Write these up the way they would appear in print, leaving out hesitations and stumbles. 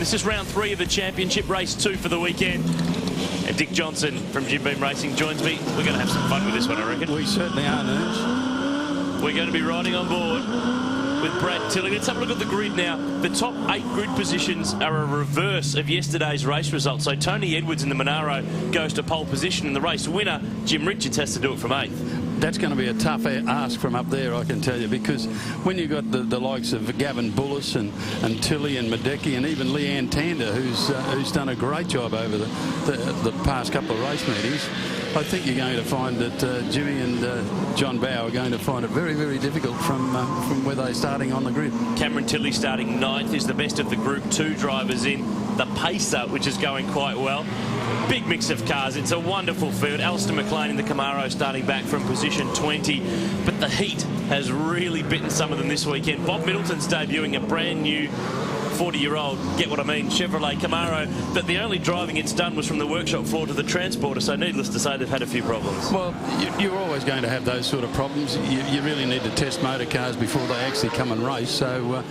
This is round 3 of the championship, race 2 for the weekend. And Dick Johnson from Jim Beam Racing joins me. We're going to have some fun with this one, I reckon. We certainly are, Nerds. We're going to be riding on board with Brad Tilley. Let's have a look at the grid now. The top 8 grid positions are a reverse of yesterday's race results. So Tony Edwards in the Monaro goes to pole position, and the race winner, Jim Richards, has to do it from 8th. That's going to be a tough ask from up there, I can tell you, because when you've got the likes of Gavin Bullis and Tilley and Madecki and even Leanne Tander, who's done a great job over the past couple of race meetings, I think you're going to find that Jimmy and John Bowe are going to find it very, very difficult from where they're starting on the grid. Cameron Tilley starting 9th is the best of the Group 2 drivers in. The Pacer, which is going quite well. Big mix of cars. It's a wonderful field. Alistair McLean in the Camaro starting back from position 20. But the heat has really bitten some of them this weekend. Bob Middleton's debuting a brand new 40-year-old, get what I mean, Chevrolet Camaro, that the only driving it's done was from the workshop floor to the transporter, so needless to say they've had a few problems. Well, you're always going to have those sort of problems. You really need to test motor cars before they actually come and race, so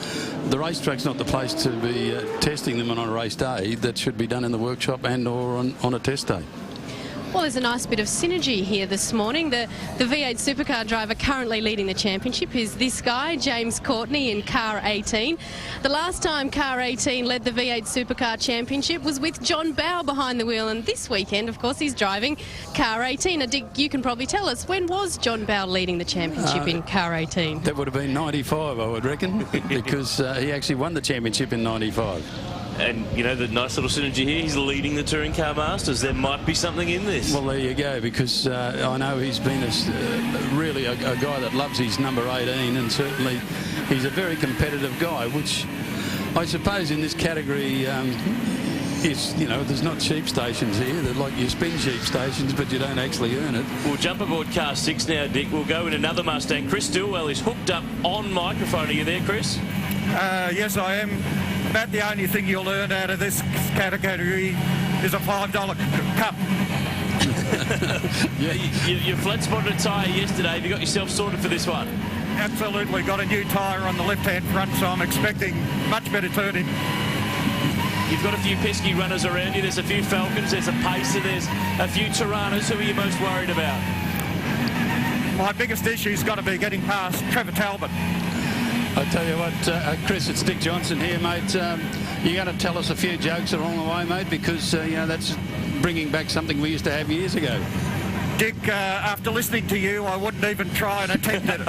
the racetrack's not the place to be testing them on a race day. That should be done in the workshop and or on a test day. Well, there's a nice bit of synergy here this morning. The V8 supercar driver currently leading the championship is this guy, James Courtney, in car 18. The last time car 18 led the V8 supercar championship was with John Bowe behind the wheel, and this weekend, of course, he's driving car 18. Now, Dick, you can probably tell us, when was John Bowe leading the championship in car 18? That would have been 95, I would reckon, because he actually won the championship in 95. And, you know, the nice little synergy here, he's leading the Touring Car Masters. There might be something in this. Well, there you go, because I know he's been really a guy that loves his number 18, and certainly he's a very competitive guy, which I suppose in this category is, you know, there's not sheep stations here. They're like you spin sheep stations, but you don't actually earn it. We'll jump aboard car 6 now, Dick. We'll go in another Mustang. Chris Stillwell is hooked up on microphone. Are you there, Chris? Yes, I am. About the only thing you'll earn out of this category is a $5 cup. You flat spotted a tyre yesterday. Have you got yourself sorted for this one? Absolutely. Got a new tyre on the left-hand front, so I'm expecting much better turning. You've got a few pesky runners around you. There's a few Falcons, there's a Pacer, there's a few Tiranas. Who are you most worried about? My biggest issue's got to be getting past Trevor Talbot. I tell you what, Chris, it's Dick Johnson here, mate. You're going to tell us a few jokes along the way, mate, because, you know, that's bringing back something we used to have years ago. Dick, after listening to you, I wouldn't even try and attempt it.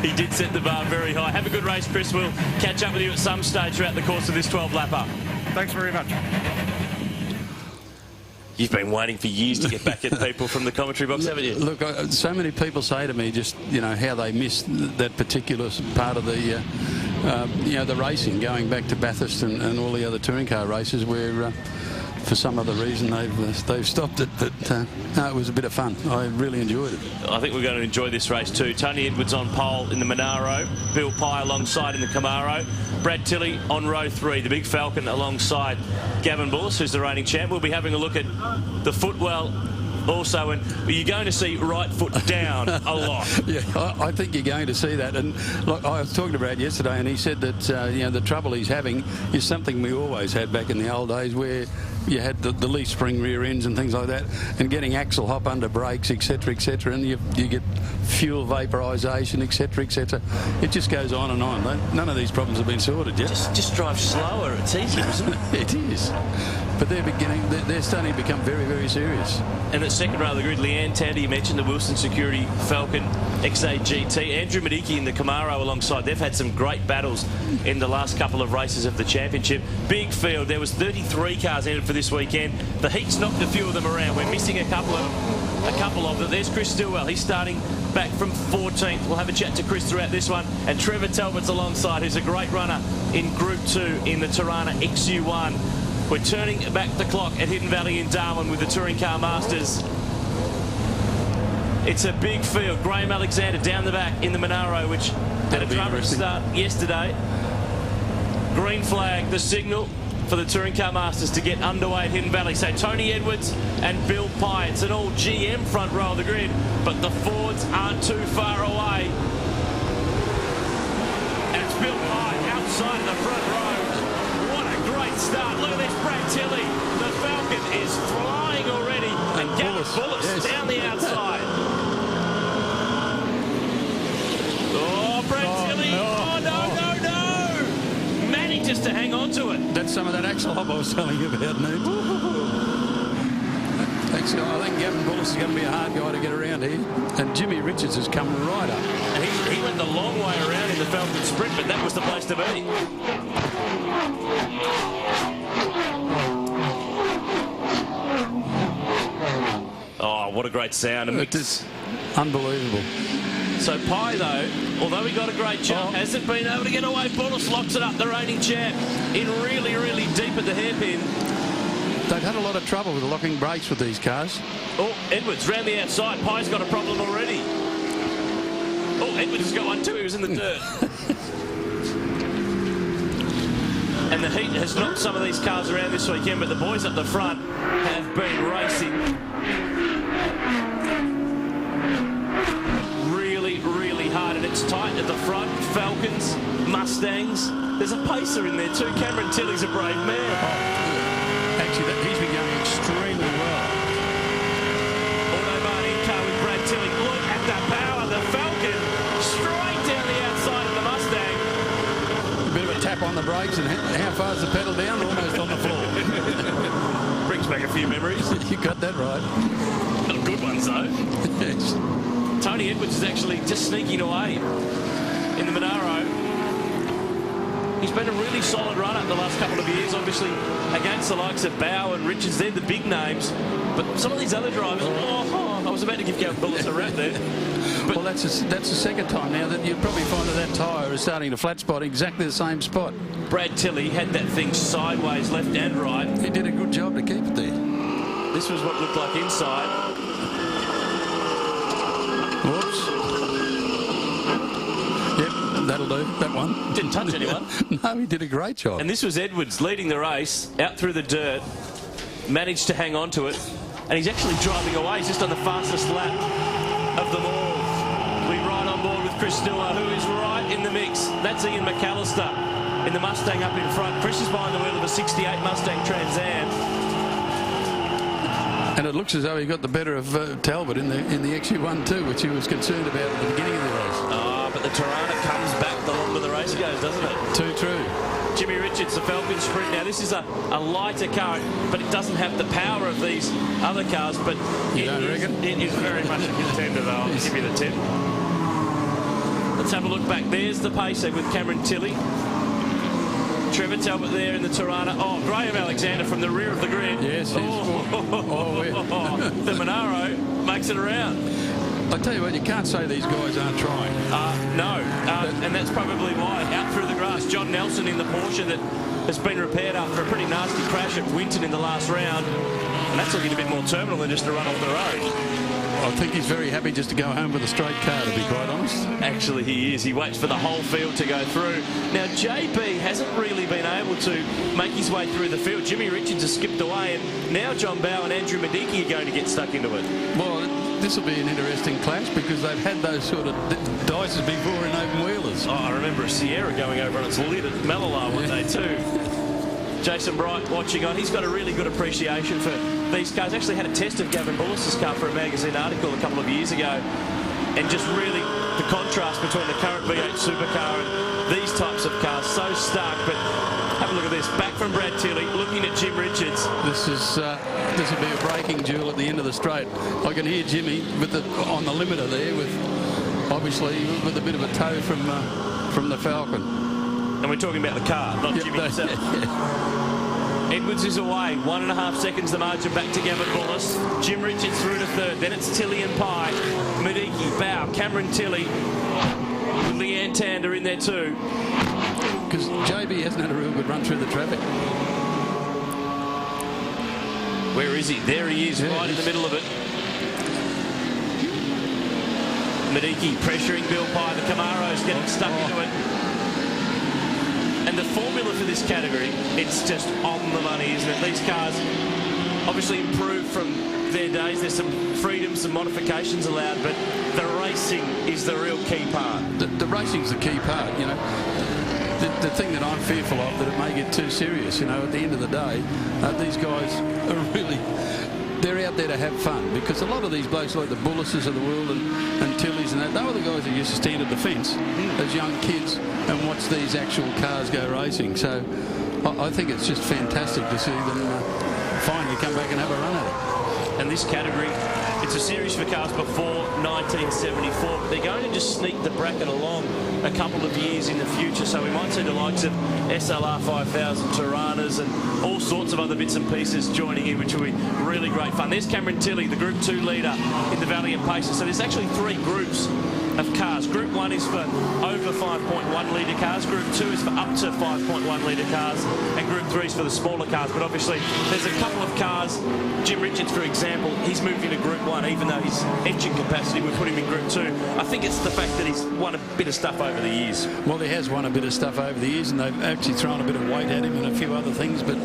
He did set the bar very high. Have a good race, Chris. We'll catch up with you at some stage throughout the course of this 12-lapper. Thanks very much. You've been waiting for years to get back at people from the commentary box, haven't you? Look, so many people say to me just, you know, how they miss that particular part of the, you know, the racing, going back to Bathurst and all the other touring car races where, for some other reason, they've stopped it. But no, it was a bit of fun. I really enjoyed it. I think we're going to enjoy this race too. Tony Edwards on pole in the Monaro, Bill Pye alongside in the Camaro, Brad Tilley on row 3, the Big Falcon alongside Gavin Bullis, who's the reigning champ. We'll be having a look at the footwell also, and you're going to see right foot down a lot. Yeah, I think you're going to see that. And like I was talking to Brad yesterday, and he said that you know, the trouble he's having is something we always had back in the old days, where you had the leaf spring rear ends and things like that, and getting axle hop under brakes, etc., etc., and you get fuel vaporisation, etc., etc. It just goes on and on. None of these problems have been sorted yet. Just drive slower. It's easier, isn't it? It is. But they're starting to become very, very serious. And at second row of the grid, Leanne Tander, you mentioned the Wilson Security Falcon XA GT. Andrew Madecki in the Camaro alongside. They've had some great battles in the last couple of races of the championship. Big field. There was 33 cars entered for this weekend. The heat's knocked a few of them around. We're missing a couple of them. There's Chris Stillwell. He's starting back from 14th. We'll have a chat to Chris throughout this one. And Trevor Talbot's alongside, who's a great runner in Group 2 in the Tirana XU1. We're turning back the clock at Hidden Valley in Darwin with the Touring Car Masters. It's a big field. Graham Alexander down the back in the Monaro, which had a trumpet start yesterday. Green flag, the signal for the Touring Car Masters to get underway at Hidden Valley. So Tony Edwards and Bill Pye. It's an all GM front row of the grid, but the Fords aren't too far away. And it's Bill Pye outside the front row. What a great Brad Tilley, the Falcon is flying already. And Gavin Bullis yes. down the outside. Oh, Brad Tilley. Oh, no. Manages to hang on to it. That's some of that axle hop I was telling you about, Nate. Actually, I think Gavin Bullis is going to be a hard guy to get around here. And Jimmy Richards has come right up. And he went the long way around in the Falcon sprint, but that was the place to be. Oh, what a great sound. It is unbelievable. So Pye, though, although he got a great jump, hasn't been able to get away. Bullis locks it up, the reigning champ, in really, really deep at the hairpin. They've had a lot of trouble with locking brakes with these cars. Oh, Edwards round the outside. Pye's got a problem already. Oh, Edwards has got one too. He was in the dirt. And the heat has knocked some of these cars around this weekend, but the boys up the front have been racing really, really hard. And it's tight at the front. Falcons, Mustangs. There's a pacer in there too. Cameron Tilley's a brave man. Actually, he's been going extremely well. Autobahn in car with Brad Tilley. Look at the power. The Falcon straight down the outside of the Mustang. A bit of a tap on the brakes, and how far's the pedal down? Almost on the floor. Brings back a few memories. You got that right. Not good ones, though. Yes. Tony Edwards is actually just sneaking away in the Monaro. He's been a really solid runner the last couple of years, obviously, against the likes of Bow and Richards. They're the big names. But some of these other drivers, I was about to give Gavin Bullis a rap there. But Well, that's the second time now that you'd probably find that tyre is starting to flat spot exactly the same spot. Brad Tilley had that thing sideways, left and right. He did a good job to keep it there. This was what looked like inside. Whoops. Yep, that'll do. That one. Didn't touch anyone. No, he did a great job. And this was Edwards leading the race out through the dirt. Managed to hang on to it. And he's actually driving away. He's just on the fastest lap of them all. We ride on board with Chris Stewart, who is right in the mix. That's Ian McAllister in the Mustang up in front. Chris is behind the wheel of a 68 Mustang Trans Am. And it looks as though he got the better of Talbot in the XU1 too, which he was concerned about at the beginning of the race. But the Tirana comes back the longer the race goes, doesn't it? Too true. Jimmy Richards, the Falcon Sprint. Now, this is a lighter car, but it doesn't have the power of these other cars. But You don't reckon? It is very much a contender, though. I'll give you the 10. Let's have a look back. There's the pacer with Cameron Tilley. Trevor Talbot there in the Tirana. Oh, Graham Alexander from the rear of the grid. Yes, The Monaro makes it around. I tell you what, you can't say these guys aren't trying. No, and that's probably why. Out through the grass, John Nelson in the Porsche that has been repaired after a pretty nasty crash at Winton in the last round. And that's looking a bit more terminal than just to run off the road. I think he's very happy just to go home with a straight car, to be quite honest. Actually, he is. He waits for the whole field to go through. Now, JB hasn't really been able to make his way through the field. Jimmy Richards has skipped away, and now John Bow and Andrew Medicki are going to get stuck into it. Well, this will be an interesting clash because they've had those sort of dices before in open wheelers. Oh, I remember a Sierra going over on its lid at Malala one day too. Jason Bright watching on. He's got a really good appreciation for these cars. Actually had a test of Gavin Bullis' car for a magazine article a couple of years ago. And just really the contrast between the current V8 supercar and these types of cars. So stark, but have a look at this. Back from Brad Tilley, looking at Jim Richards. This will be a braking duel at the end of the straight. I can hear Jimmy with on the limiter there, with obviously with a bit of a tow from the Falcon. And we're talking about the car, not Jimmy himself. Edwards is away. 1.5 seconds the margin back to Gavin Bullis. Jim Richards through to third. Then it's Tilley and Pye. Medicki, Bow, Cameron Tilley. Leanne Tander in there too. Because JB hasn't had a real good run through the traffic. Where is he? There he is, right in the middle of it. Medicki pressuring Bill Pye. The Camaro's getting stuck into it. And the formula for this category, it's just on the money, isn't it? These cars obviously improved from their days. There's some freedom, some modifications allowed, but the racing is the real key part. The racing's the key part, you know. the thing that I'm fearful of, that it may get too serious. You know, at the end of the day, these guys are really, they're out there to have fun, because a lot of these blokes like the Bullises of the world and Tillys and that, they were the guys that used to stand at the fence as young kids and watch these actual cars go racing. So I think it's just fantastic to see them finally come back and have a run at it. And this category, it's a series for cars before 1974, but they're going to just sneak the bracket along a couple of years in the future, so we might see the likes of SLR 5000 Tiranas and all sorts of other bits and pieces joining in, which will be really great fun. There's Cameron Tilley, the Group 2 leader in the Valiant Pacer. So there's actually 3 groups of cars. Group 1 is for over 5.1 litre cars, Group 2 is for up to 5.1 litre cars, and Group 3 is for the smaller cars. But obviously there's a couple of cars. Jim Richards, for example, he's moved into Group 1, even though his engine capacity would put him in Group 2. I think it's the fact that he's won a bit of stuff over the years. Well, he has won a bit of stuff over the years, and they've actually thrown a bit of weight at him and a few other things, but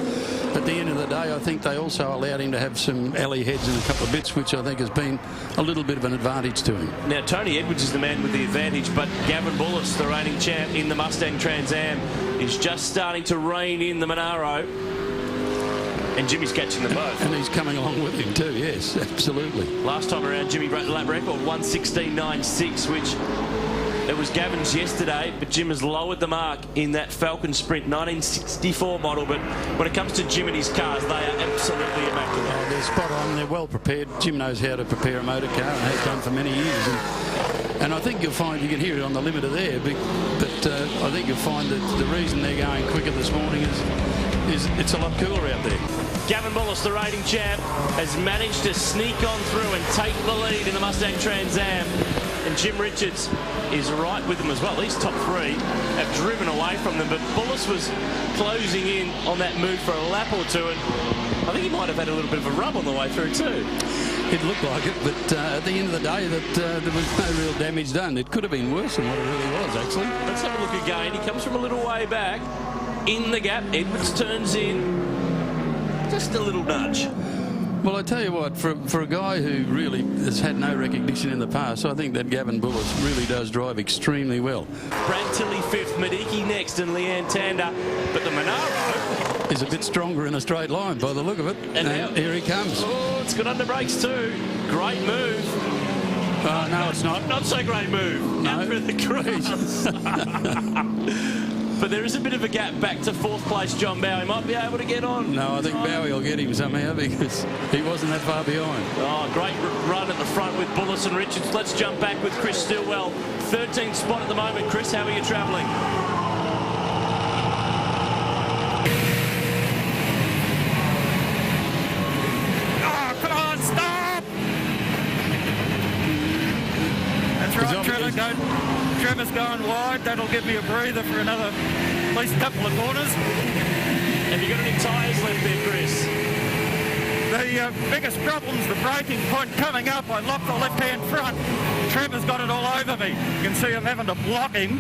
at the end of the day, I think they also allowed him to have some alley heads and a couple of bits, which I think has been a little bit of an advantage to him. Now, Tony Edwards is the man with the advantage, but Gavin Bullis, the reigning champ in the Mustang Trans Am, is just starting to rein in the Monaro. And Jimmy's catching them both. And he's coming along with him too, yes, absolutely. Last time around, Jimmy broke the lap record, 1:16.96, which it was Gavin's yesterday, but Jim has lowered the mark in that Falcon Sprint 1964 model. But when it comes to Jim and his cars, they are absolutely immaculate. Oh, they're spot on. They're well prepared. Jim knows how to prepare a motor car and has done for many years. And I think you'll find, you can hear it on the limiter there, but I think you'll find that the reason they're going quicker this morning is it's a lot cooler out there. Gavin Bullis, the reigning champ, has managed to sneak on through and take the lead in the Mustang Trans Am. And Jim Richards is right with them as well. These top 3 have driven away from them, but Bullis was closing in on that move for a lap or two, and I think he might have had a little bit of a rub on the way through too. It looked like it, but at the end of the day, there was no real damage done. It could have been worse than what it really was, actually. Let's have a look again. He comes from a little way back in the gap. Edwards turns in. Just a little nudge. Well, I tell you what, for a guy who really has had no recognition in the past, I think that Gavin Bullis really does drive extremely well. Brad Tilley 5th, Mediki next, and Leanne Tander. But the Monaro is a bit stronger in a straight line by the look of it. And now, here he comes. Oh, it's got under brakes too. Great move. Oh, no, it's not. Not so great move. No. Out for the crease. But there is a bit of a gap back to 4th place, John Bowie. Might be able to get on. No, I think Bowie will get him somehow, because he wasn't that far behind. Oh, great run at the front with Bullis and Richards. Let's jump back with Chris Stillwell. 13th spot at the moment. Chris, how are you travelling? Oh, come on, stop! That's right, Trevor's going wide. That'll give me a breather for another at least couple of corners. Have you got any tyres left there, Chris? The biggest problem's the braking point coming up. I locked the left-hand front. Trevor's got it all over me. You can see I'm having to block him.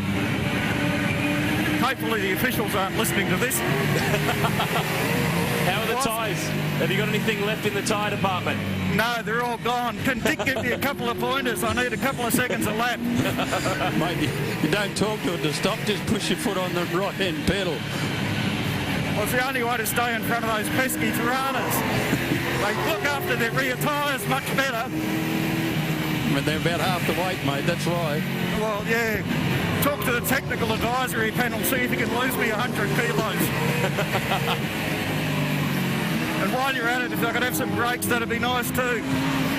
Hopefully the officials aren't listening to this. How are the tyres? Have you got anything left in the tyre department? No, they're all gone. Can Dick give me a couple of pointers? I need a couple of seconds a lap. Mate, you don't talk to it to stop, just push your foot on the right-hand pedal. Well, it's the only way to stay in front of those pesky Tiranas. They look after their rear tyres much better. But they're about half the weight, mate, that's why. Well, yeah. Talk to the technical advisory panel, see if you can lose me 100 kilos. And while you're at it, if I could have some brakes, that'd be nice too.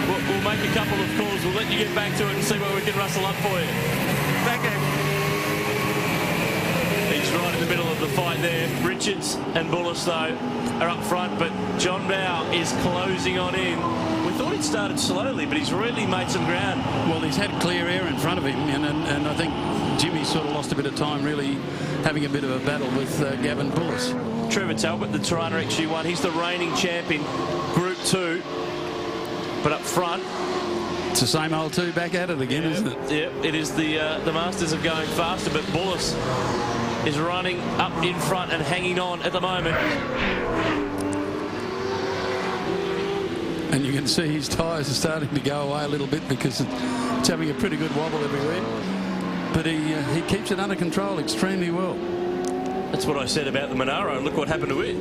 We'll make a couple of calls. We'll let you get back to it and see what we can rustle up for you. Thank you. He's right in the middle of the fight there. Richards and Bullis, though, are up front, but John Bowe is closing on in. We thought he'd started slowly, but he's really made some ground. Well, he's had clear air in front of him, and I think Jimmy sort of lost a bit of time really having a bit of a battle with Gavin Bullis. Trevor Talbot, the Tirana XG1, he's the reigning champ in Group 2, but up front, it's the same old two back at it again, isn't it? Yeah, it is the masters of going faster, but Bullis is running up in front and hanging on at the moment. And you can see his tyres are starting to go away a little bit because it's having a pretty good wobble everywhere. But he keeps it under control extremely well. That's what I said about the Monaro, and look what happened to it.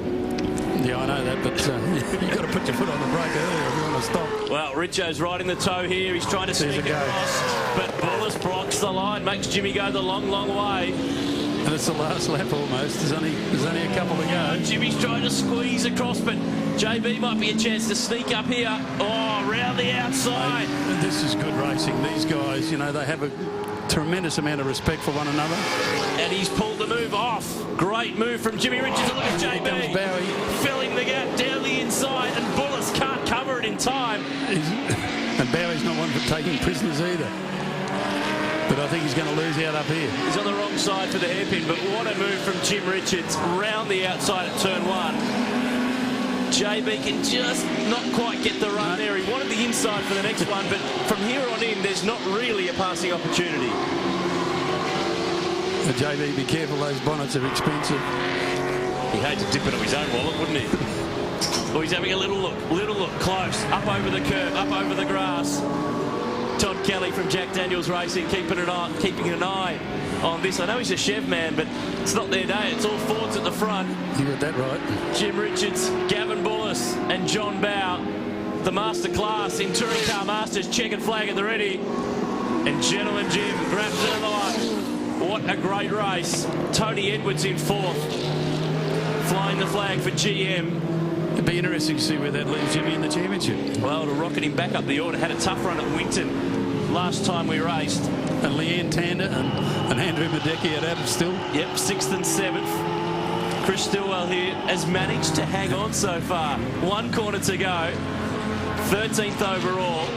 Yeah, I know that, but you've got to put your foot on the brake earlier if you want to stop. Well, Richo's right in the toe here. He's trying to sneak across, but Bullis blocks the line, makes Jimmy go the long, long way. And it's the last lap almost. There's only a couple to go. Jimmy's trying to squeeze across, but JB might be a chance to sneak up here. Oh, round the outside. And this is good racing. These guys, you know, they have a tremendous amount of respect for one another. And he's pulled the move off. Great move from Jimmy Richards. Look at Here comes JB. Bowie. Filling the gap down the inside, and Bullis can't cover it in time. And Bowie's not one for taking prisoners either. But I think he's going to lose out up here. He's on the wrong side for the hairpin, but what a move from Jim Richards round the outside at turn 1. JB can just not quite get the run there. He wanted the inside for the next one, but from here on in, there's not really a passing opportunity. JB, be careful, those bonnets are expensive. He hates to dip into his own wallet, wouldn't he? Oh, he's having a little look, close, up over the curb, up over the grass. Todd Kelly from Jack Daniels Racing keeping an eye on this. I know he's a Chev man, but it's not their day. It's all Fords at the front. You got that right. Jim Richards, Gavin Bullis and John Bow, the master class in Touring Car Masters, checkered flag at the ready. And Gentleman Jim grabs it on the line. What a great race. Tony Edwards in 4th, flying the flag for GM. It'd be interesting to see where that leaves Jimmy in the championship. Well, it'll rocket him back up the order. Had a tough run at Winton last time we raced. And Leanne Tander and Andrew Madecki at Adam Still. Yep, 6th and 7th. Chris Stillwell here has managed to hang on so far. 1 corner to go. 13th overall.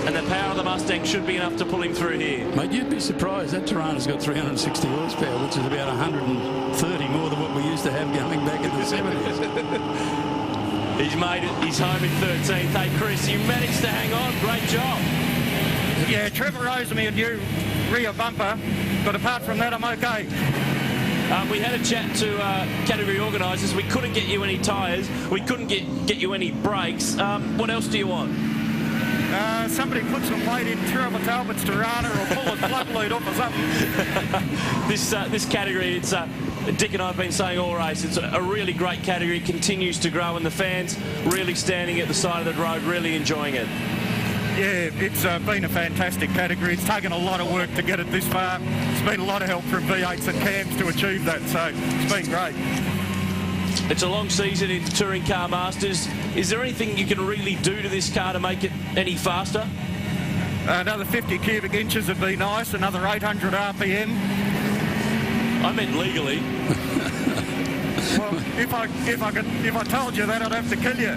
And the power of the Mustang should be enough to pull him through here. Mate, you'd be surprised. That Tirana's got 360 horsepower, which is about 130 more than what we used to have going back in the 70s. He's made it. He's home in 13th. Hey, Chris, you managed to hang on. Great job. Yeah, Trevor owes me a new rear bumper, but apart from that, I'm okay. We had a chat to category organisers. We couldn't get you any tyres. We couldn't get you any brakes. What else do you want? Somebody put some weight in Trevor Talbot's Tirana or pull a plug lead off or something. This category, it's Dick and I have been saying all race, it's a really great category, continues to grow, and the fans really standing at the side of the road, really enjoying it. Yeah, it's been a fantastic category. It's taken a lot of work to get it this far. It's been a lot of help from V8s and cams to achieve that, so it's been great. It's a long season in Touring Car Masters. Is there anything you can really do to this car to make it any faster? Another 50 cubic inches would be nice. Another 800 RPM. I meant legally. Well, if I told you that, I'd have to kill you.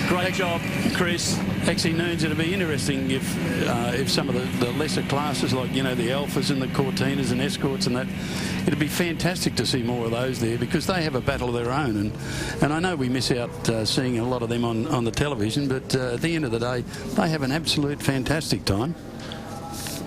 Great job, Chris. Actually, Noons, it'd be interesting if some of the lesser classes, like, you know, the Alphas and the Cortinas and Escorts and that, it'd be fantastic to see more of those there, because they have a battle of their own. And I know we miss out seeing a lot of them on the television, but at the end of the day, they have an absolute fantastic time.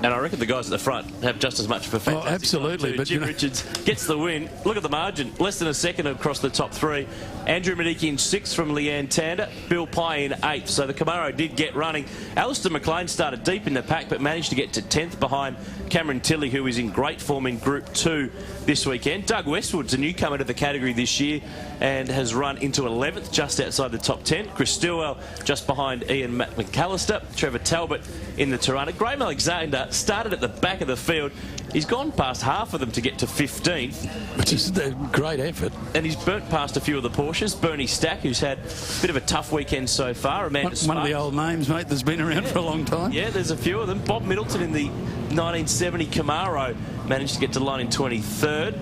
And I reckon the guys at the front have just as much of a fantastic time absolutely, too. but Jim Richards gets the win. Look at the margin. Less than a second across the top 3. Andrew Madecki in 6th from Leanne Tander. Bill Pye in 8th. So the Camaro did get running. Alistair McLean started deep in the pack, but managed to get to 10th behind Cameron Tilley, who is in great form in Group 2 this weekend. Doug Westwood's a newcomer to the category this year and has run into 11th, just outside the top 10. Chris Stillwell just behind Ian McAllister. Trevor Talbot in the Tirana. Graham Alexander started at the back of the field. He's gone past half of them to get to 15th. Which is a great effort. And he's burnt past a few of the Porsches. Bernie Stack, who's had a bit of a tough weekend so far. Amanda One of the old names, mate, that's been around for a long time. Yeah, there's a few of them. Bob Middleton in the 1970 Camaro managed to get to the line in 23rd.